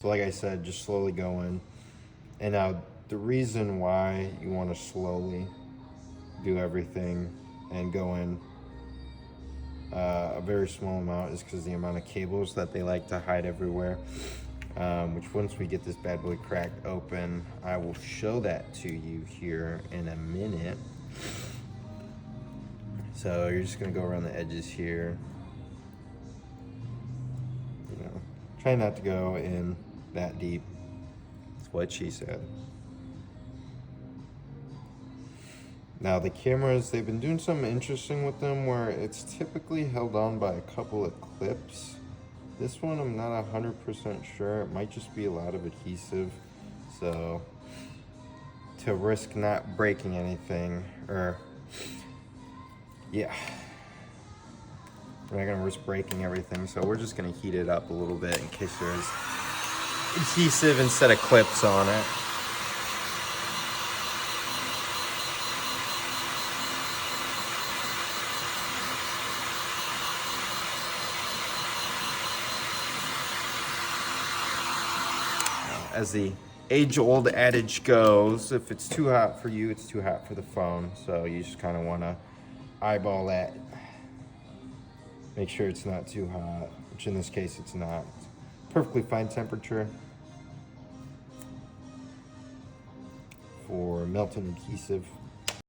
So like I said, just slowly go in. And now the reason why you want to slowly do everything and go in a very small amount is because the amount of cables that they like to hide everywhere. Which once we get this bad boy cracked open, I will show that to you here in a minute. So you're just gonna go around the edges here. You know, try not to go in that deep. That's what she said. Now the cameras, they've been doing something interesting with them where it's typically held on by a couple of clips. This one I'm not 100% sure. It might just be a lot of adhesive. So to risk not breaking anything, or yeah, we're not gonna risk breaking everything. So we're just gonna heat it up a little bit in case there's adhesive instead of clips on it. As the age-old adage goes, if it's too hot for you, it's too hot for the phone. So you just kind of want to eyeball that. Make sure it's not too hot, which in this case it's not. It's perfectly fine temperature for melting adhesive.